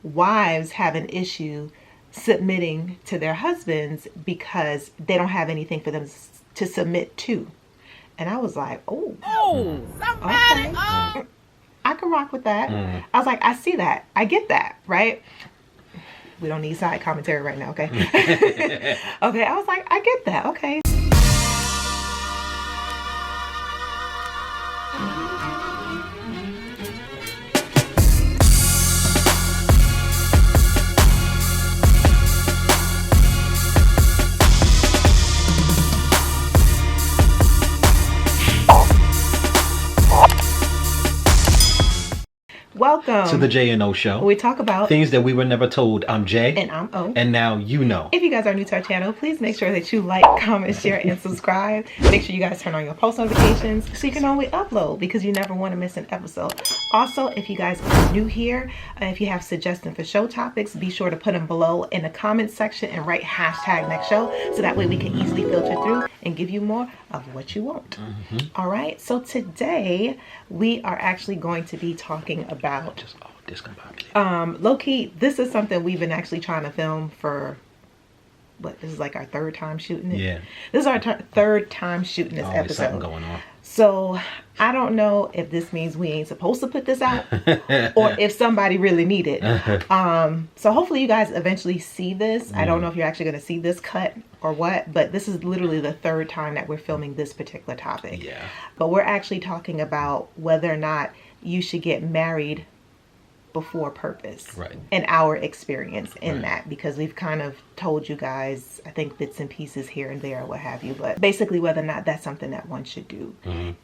wives have an issue submitting to their husbands because they don't have anything for them to submit to. And I was like, oh, somebody, okay. I can rock with that. I was like, I see that. I get that, right? We don't need side commentary right now, okay? Okay, I was like, I get that, okay. Welcome to the J&O Show. We talk about things that we were never told. I'm Jay. And I'm O. And now you know. If you guys are new to our channel, please make sure that you like, comment, share, and subscribe. Make sure you guys turn on your post notifications so you can always upload, because you never want to miss an episode. Also, if you guys are new here, if you have suggestions for show topics, be sure to put them below in the comments section and write #NextShow, so that way we can easily filter through and give you more of what you want. All right, so today we are actually going to be talking about just discombobulated. Low-key, this is something we've been actually trying to film for what, this is like our third time shooting it. Yeah, this is our third time shooting this always episode. something going on. So I don't know if this means we ain't supposed to put this out or if somebody really need it. So hopefully you guys eventually see this. I don't know if you're actually going to see this cut or what, but this is literally the third time that we're filming this particular topic. Yeah. But we're actually talking about whether or not you should get married before purpose, right? And our experience in that, because we've kind of told you guys, I think, bits and pieces here and there, what have you, but basically whether or not that's something that one should do,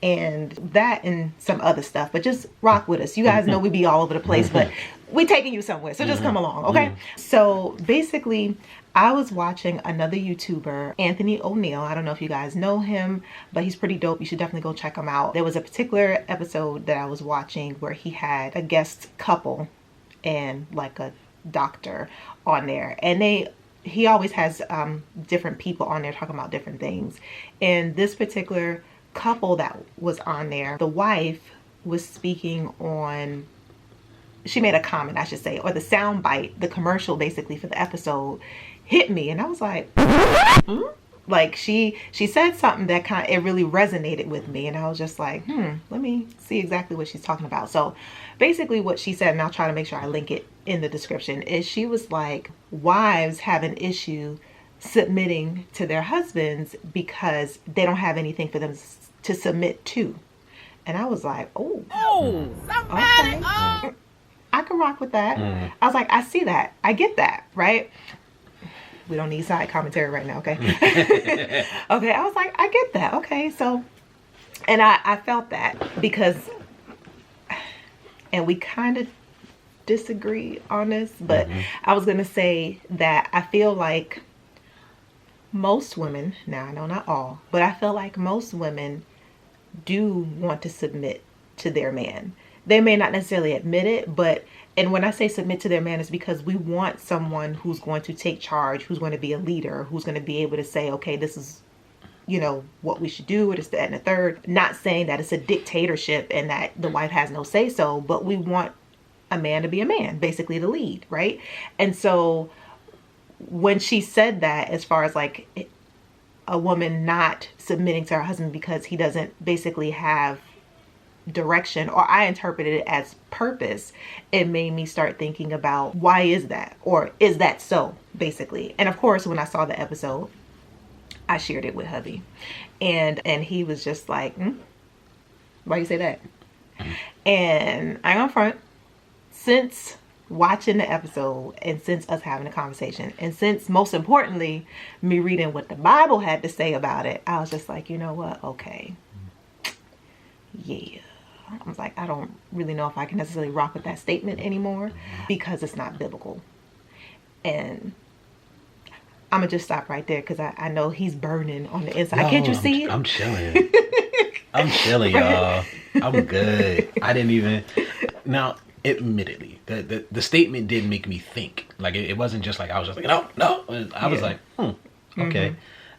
and that and some other stuff. But just rock with us. You guys know we be all over the place, but we taking you somewhere, so just come along, okay? So basically, I was watching another YouTuber, Anthony O'Neil. I don't know if you guys know him, but he's pretty dope. You should definitely go check him out. There was a particular episode that I was watching where he had a guest couple and like a doctor on there. And he always has different people on there talking about different things. And this particular couple that was on there, the wife was speaking on, she made a comment, I should say, or the sound bite, the commercial basically for the episode hit me, and I was like, like she said something that it really resonated with me, and I was just like, let me see exactly what she's talking about. So basically what she said, and I'll try to make sure I link it in the description, is she was like, wives have an issue submitting to their husbands because they don't have anything for them to submit to. And I was like, oh, somebody, okay. I can rock with that. I was like, I see that. I get that, right? We don't need side commentary right now, okay? Okay, I was like, I get that. Okay, so, and I felt that because, and we kind of disagree on this, but I was going to say that I feel like most women, now I know not all, but I feel like most women do want to submit to their man. They may not necessarily admit it, but, and when I say submit to their man, it's because we want someone who's going to take charge, who's going to be a leader, who's going to be able to say, okay, this is, you know, what we should do, or this, that, and the third. Not saying that it's a dictatorship and that the wife has no say so, but we want a man to be a man, basically to lead, right? And so when she said that, as far as like a woman not submitting to her husband because he doesn't basically have direction, or I interpreted it as purpose, it made me start thinking about, why is that, or is that so, basically. And of course, when I saw the episode, I shared it with hubby, and he was just like, why you say that? And I am front, since watching the episode, and since us having a conversation, and since, most importantly, me reading what the Bible had to say about it, I was just like, you know what, okay, yeah. I was like, I don't really know if I can necessarily rock with that statement anymore, because it's not biblical. And I'm gonna just stop right there, because I know he's burning on the inside. Can't you see it? I'm chilling. I'm chilling, y'all. I'm good. I didn't even, now admittedly, the statement did make me think. Like it wasn't just like I was just like, no. I was like, okay.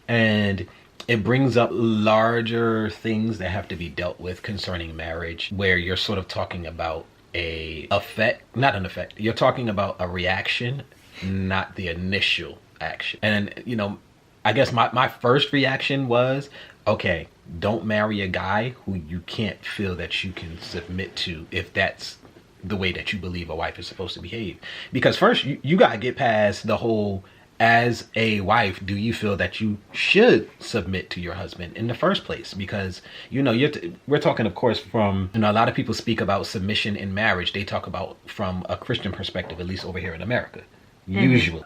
And it brings up larger things that have to be dealt with concerning marriage, where you're sort of talking about not an effect. You're talking about a reaction, not the initial action. And, I guess my first reaction was, okay, don't marry a guy who you can't feel that you can submit to if that's the way that you believe a wife is supposed to behave. Because first, you got to get past the whole, as a wife, do you feel that you should submit to your husband in the first place? Because, we're talking, of course, from, a lot of people speak about submission in marriage. They talk about from a Christian perspective, at least over here in America. Usually.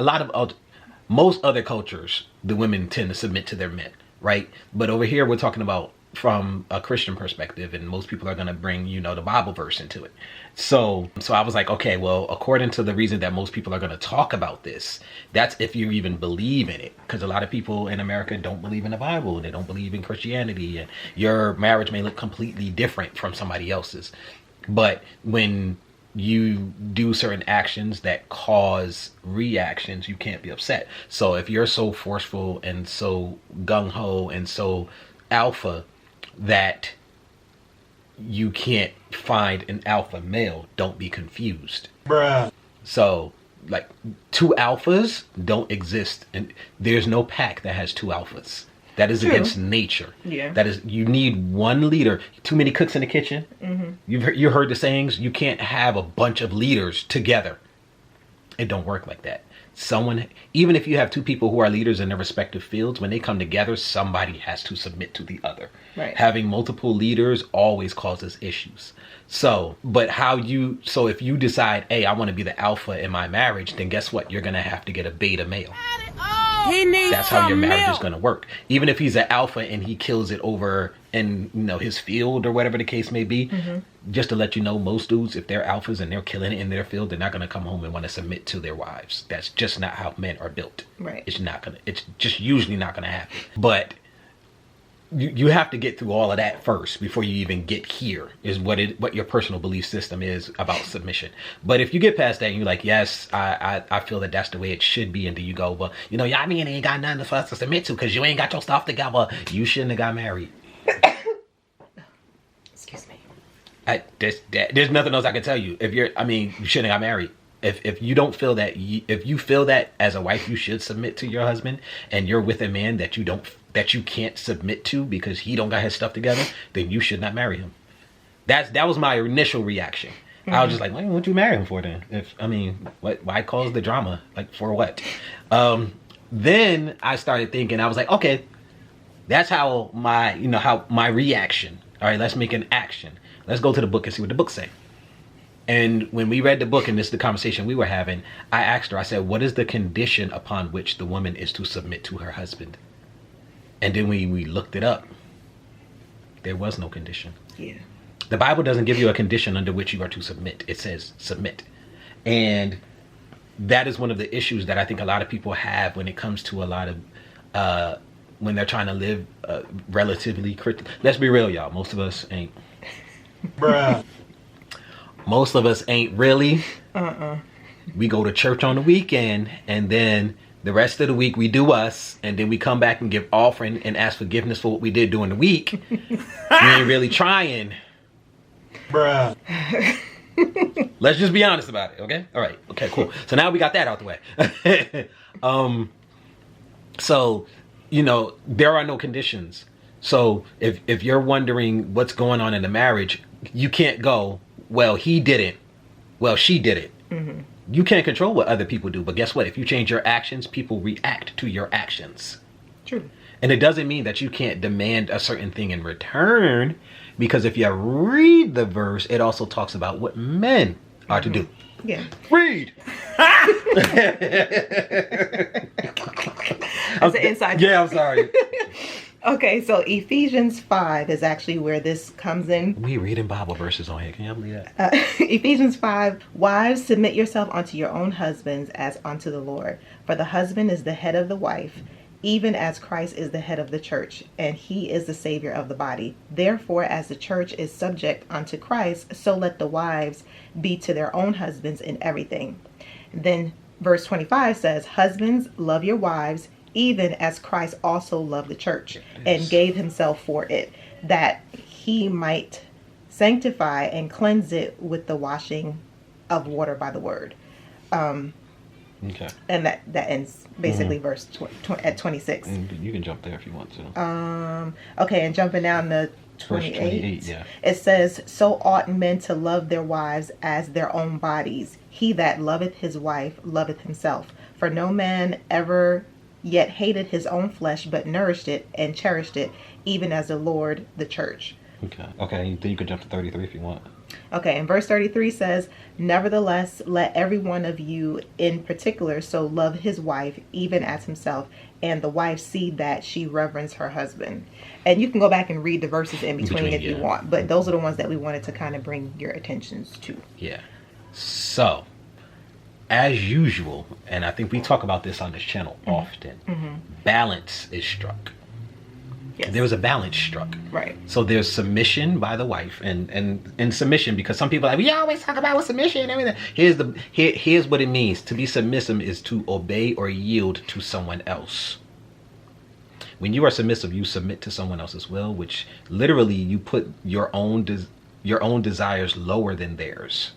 Most other cultures, the women tend to submit to their men, right? But over here, we're talking about from a Christian perspective, and most people are going to bring, the Bible verse into it. So I was like, okay, well, according to the reason that most people are going to talk about this, that's if you even believe in it. Because a lot of people in America don't believe in the Bible. They don't believe in Christianity. And your marriage may look completely different from somebody else's. But when you do certain actions that cause reactions, you can't be upset. So if you're so forceful and so gung-ho and so alpha that you can't find an alpha male, don't be confused. Bruh. So, like, two alphas don't exist, and there's no pack that has two alphas. That is against nature. Yeah. That is, you need one leader. Too many cooks in the kitchen. Mm-hmm. You heard the sayings. You can't have a bunch of leaders together. It don't work like that. Even if you have two people who are leaders in their respective fields, when they come together, somebody has to submit to the other. Right. Having multiple leaders always causes issues. So if you decide, hey, I want to be the alpha in my marriage, then guess what? You're going to have to get a beta male. That's how your marriage is going to work. Even if he's an alpha and he kills it over in his field or whatever the case may be, just to let you know, most dudes, if they're alphas and they're killing it in their field, they're not going to come home and want to submit to their wives. That's just not how men are built. Right. It's just usually not going to happen. But you have to get through all of that first before you even get here, is what your personal belief system is about submission. But if you get past that and you're like, yes, I feel that that's the way it should be, and then you go, well, y'all mean ain't got nothing for us to submit to because you ain't got your stuff together, you shouldn't have got married. Excuse me. There's nothing else I can tell you. You shouldn't have got married. If you don't feel that, if you feel that as a wife you should submit to your husband, and you're with a man that you can't submit to because he don't got his stuff together, then you should not marry him. That was my initial reaction. Mm-hmm. I was just like, why would you marry him for then? Why cause the drama? Like, for what? Then I started thinking, I was like, okay, that's how my reaction. All right, let's make an action. Let's go to the book and see what the book say. And when we read the book, and this is the conversation we were having, I asked her, I said, what is the condition upon which the woman is to submit to her husband? And then we looked it up. There was no condition. Yeah. The Bible doesn't give you a condition under which you are to submit. It says submit. And that is one of the issues that I think a lot of people have when it comes to a lot of, when they're trying to live relatively Christian. Let's be real, y'all. Most of us ain't. Bruh. Most of us ain't really. We go to church on the weekend, and then the rest of the week we do us, and then we come back and give offering and ask forgiveness for what we did during the week. We ain't really trying. Bruh. Let's just be honest about it, okay? All right. Okay, cool. So now we got that out the way. So, there are no conditions. So if you're wondering what's going on in the marriage, you can't go, well, he didn't. Well, she did it. Mm-hmm. You can't control what other people do. But guess what? If you change your actions, people react to your actions. True. And it doesn't mean that you can't demand a certain thing in return. Because if you read the verse, it also talks about what men are to do. Yeah. Read. That's an inside. Yeah, I'm sorry. Okay, so Ephesians 5 is actually where this comes in. We reading Bible verses on here. Can you believe that? Ephesians 5, wives, submit yourself unto your own husbands as unto the Lord. For the husband is the head of the wife, even as Christ is the head of the church, and he is the Savior of the body. Therefore, as the church is subject unto Christ, so let the wives be to their own husbands in everything. Then verse 25 says, husbands, love your wives, even as Christ also loved the church and gave himself for it, that he might sanctify and cleanse it with the washing of water by the word. Okay. And that ends basically verse at 26. You can jump there if you want to. Okay, and jumping down to 28, Verse 28, yeah. It says, so ought men to love their wives as their own bodies. He that loveth his wife loveth himself. For no man ever yet hated his own flesh, but nourished it and cherished it, even as the Lord the church. Okay, then you can jump to 33 if you want. Okay, and verse 33 says, nevertheless, let every one of you in particular so love his wife, even as himself, and the wife see that she reverence her husband. And you can go back and read the verses in between if you want, but those are the ones that we wanted to kind of bring your attentions to. Yeah. So, as usual, and I think we talk about this on this channel often, balance is struck. Yes. There was a balance struck. Right. So there's submission by the wife, and submission, because some people are like, we always talk about submission and everything. Here's what it means. To be submissive is to obey or yield to someone else. When you are submissive, you submit to someone else's will, which literally you put your own desires lower than theirs.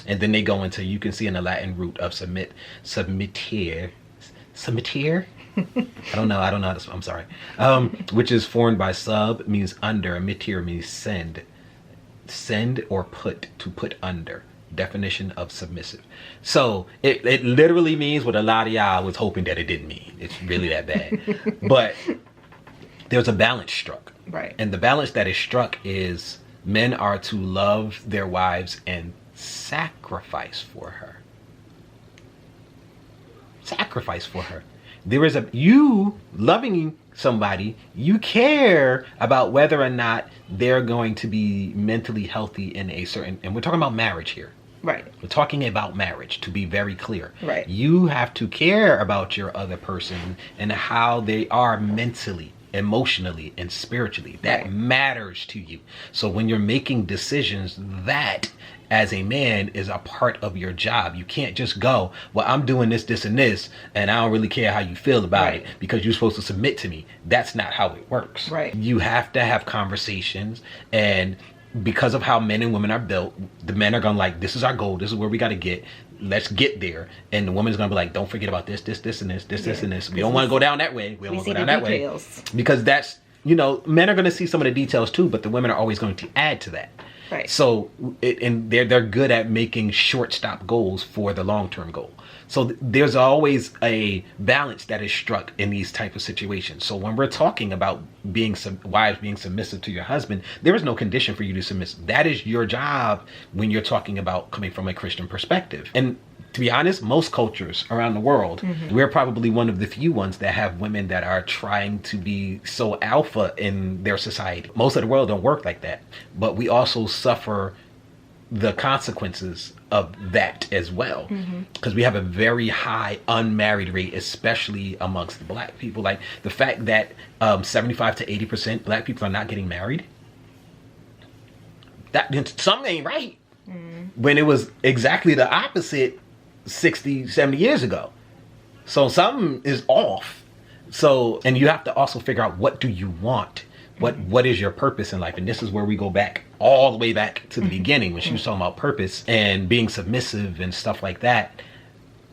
And then they go into, you can see in the Latin root of submittere. I don't know how to, I'm sorry. Which is formed by sub, means under, and mitir means send. Send or put, to put under. Definition of submissive. So it literally means what a lot of y'all was hoping that it didn't mean. It's really that bad. But there's a balance struck. Right. And the balance that is struck is men are to love their wives and sacrifice for her. Sacrifice for her. There is you loving somebody, you care about whether or not they're going to be mentally healthy in a certain, and we're talking about marriage here. Right. We're talking about marriage, to be very clear. Right. You have to care about your other person and how they are mentally, emotionally, and spiritually. That matters to you. So when you're making decisions, that as a man is a part of your job. You can't just go, well, I'm doing this, this, and this, and I don't really care how you feel about it because you're supposed to submit to me. That's not how it works. Right. You have to have conversations, and because of how men and women are built, the men are going to like, this is our goal, this is where we got to get, let's get there. And the woman's going to be like, don't forget about this, this, this, and this, this, this, and this. We don't want to go down that way. We don't want to go down that way. Because that's, men are going to see some of the details too, but the women are always going to add to that. Right. So, and they're good at making short stop goals for the long-term goal. So there's always a balance that is struck in these type of situations. So when we're talking about wives being submissive to your husband, there is no condition for you to submit. That is your job when you're talking about coming from a Christian perspective. And to be honest, most cultures around the world, we're probably one of the few ones that have women that are trying to be so alpha in their society. Most of the world don't work like that. But we also suffer the consequences of that as well. Because we have a very high unmarried rate, especially amongst the black people. Like the fact that 75 to 80% black people are not getting married, that something ain't right. When it was exactly the opposite 60, 70 years ago. So something is off. So, and you have to also figure out, what do you want? What is your purpose in life? And this is where we go back, all the way back to the beginning, when she was talking about purpose and being submissive and stuff like that.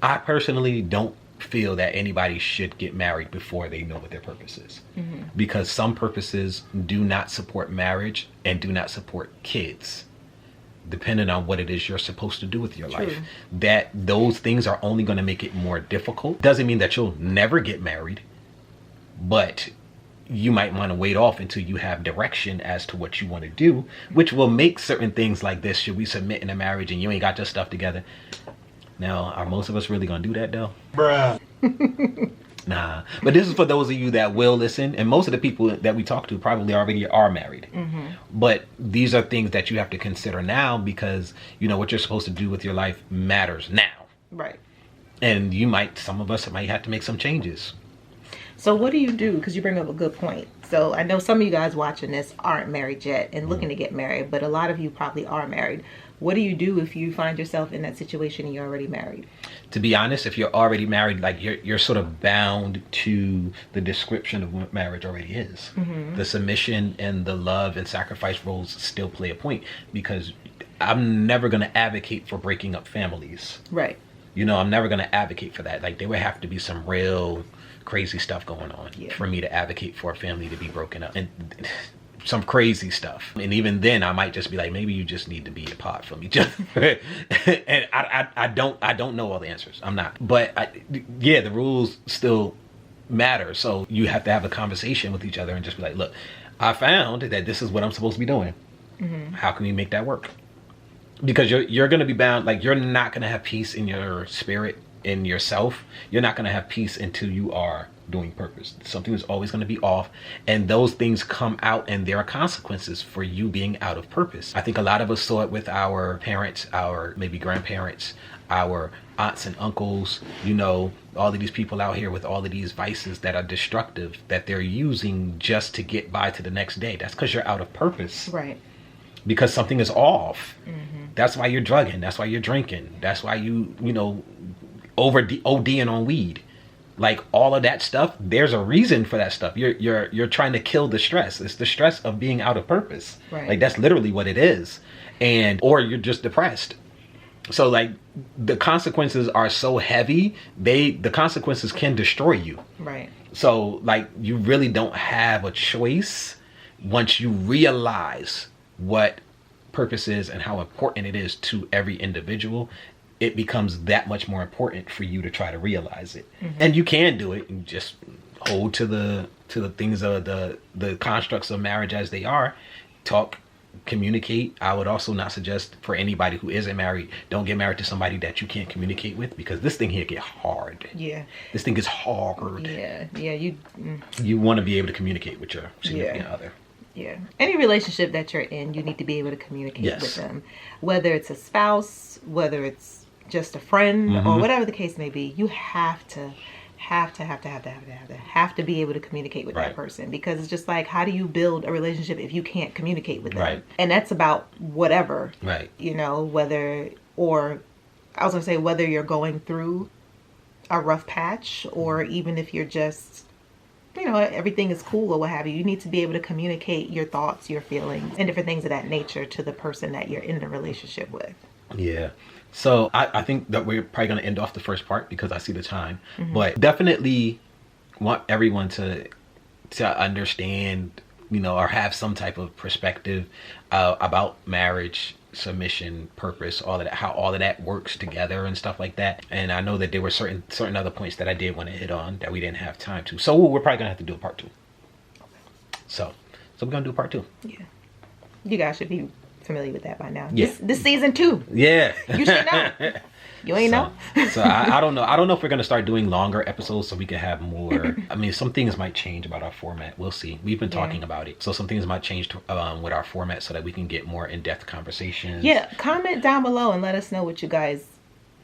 I personally don't feel that anybody should get married before they know what their purpose is. Because some purposes do not support marriage and do not support kids. Depending on what it is you're supposed to do with your life, that those things are only going to make it more difficult. Doesn't mean that you'll never get married, but you might want to wait off until you have direction as to what you want to do, which will make certain things like this. Should we submit in a marriage and you ain't got your stuff together? Now, are most of us really going to do that though? Bruh. Nah, but this is for those of you that will listen, and most of the people that we talk to probably already are married. But these are things that you have to consider now, because what you're supposed to do with your life matters now. Right. And some of us might have to make some changes. So what do you do? Because you bring up a good point. So I know some of you guys watching this aren't married yet and looking to get married, but a lot of you probably are married. what do you do if you find yourself in that situation and you're already married? To be honest, if you're already married, like you're sort of bound to the description of what marriage already is. The submission and the love and sacrifice roles still play a point, because I'm never going to advocate for breaking up families. Right. You know, I'm never going to advocate for that. Like, there would have to be some real crazy stuff going on for me to advocate for a family to be broken up. And some crazy stuff. And even then I might just be like, maybe you just need to be apart from each other. And I don't know all the answers. I'm not. But the rules still matter. So you have to have a conversation with each other and just be like, look, I found that this is what I'm supposed to be doing. How can we make that work? Because you're going to be bound. Like, you're not going to have peace in your spirit, in yourself. You're not going to have peace until you are doing purpose. Something is always going to be off, and those things come out, and there are consequences for you being out of purpose. I think a lot of us saw it with our parents, our maybe grandparents, our aunts and uncles, you know, all of these people out here with all of these vices that are destructive, that they're using just to get by to the next day. That's because you're out of purpose. Right. Because something is off. That's why you're drugging. That's why you're drinking. That's why you know, ODing on weed. Like, all of that stuff, there's a reason for that stuff. You're trying to kill the stress. It's the stress of being out of purpose. Right. Like, that's literally what it is. Or you're just depressed. So, like, the consequences are so heavy, the consequences can destroy you. Right. So, like, you really don't have a choice once you realize what purpose is and how important it is to every individual. It becomes that much more important for you to try to realize it. And you can do it and just hold to the things of the constructs of marriage as they are. Talk, communicate. I would also not suggest for anybody who isn't married, don't get married to somebody that you can't communicate with, because this thing here get hard. Yeah. This thing is hard. Yeah. You want to be able to communicate with your significant other. Yeah. Any relationship that you're in, you need to be able to communicate with them. Whether it's a spouse, whether it's just a friend, or whatever the case may be, you have to be able to communicate with that person, because it's just like, how do you build a relationship if you can't communicate with them? Right. And that's about whatever. Right. You know, whether you're going through a rough patch, or even if you're just, you know, everything is cool or what have you. You need to be able to communicate your thoughts, your feelings, and different things of that nature to the person that you're in the relationship with. Yeah. So I think that we're probably going to end off the first part because I see the time. But definitely want everyone to understand, you know, or have some type of perspective about marriage, submission, purpose, all of that, how all of that works together and stuff like that. And I know that there were certain other points that I did want to hit on that we didn't have time to. So we're probably gonna have to do a part 2. So we're gonna do a part 2. Yeah, you guys should be familiar with that by now. Yeah. This season 2. Yeah, you should know. You ain't know. So I don't know. I don't know if we're going to start doing longer episodes so we can have more. I mean, some things might change about our format. We'll see. We've been talking about it. So some things might change with our format so that we can get more in-depth conversations. Yeah. Comment down below and let us know what you guys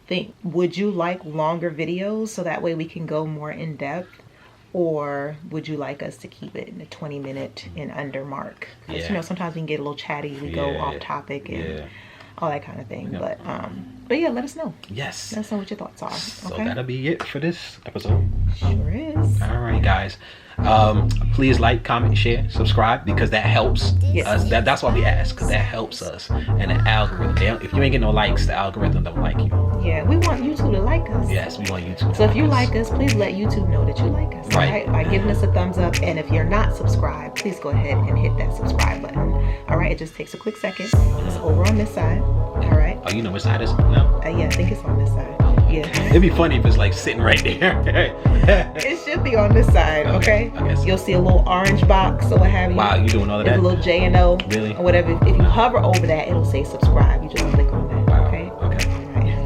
think. Would you like longer videos so that way we can go more in-depth? Or would you like us to keep it in the 20-minute and under mark? Because, you know, sometimes we can get a little chatty. We go off topic and all that kind of thing. But yeah, let us know. Yes. Let us know what your thoughts are. So that'll be it for this episode. Sure is. All right, guys. Please like, comment, share, subscribe, because that helps us. That's why we ask, because that helps us. And the algorithm, if you ain't getting no likes, the algorithm don't like you. Yeah, we want YouTube to like us. Yes, we want YouTube. So if you like us, please let YouTube know that you like us. Right. By giving us a thumbs up. And if you're not subscribed, please go ahead and hit that subscribe button. All right, it just takes a quick second. It's over on this side. All right. Oh, you know which side is it now? Yeah, I think it's on this side. Yeah. It'd be funny if it's like sitting right there. It should be on this side, okay? You'll see a little orange box or what have you. Wow, you doing all of that? There's a little J&O. Really? Or whatever. If you hover over that, it'll say subscribe. You just click on that, okay? Okay. All right.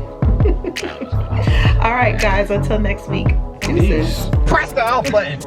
All right, guys. Until next week. Deuces. Press the off button.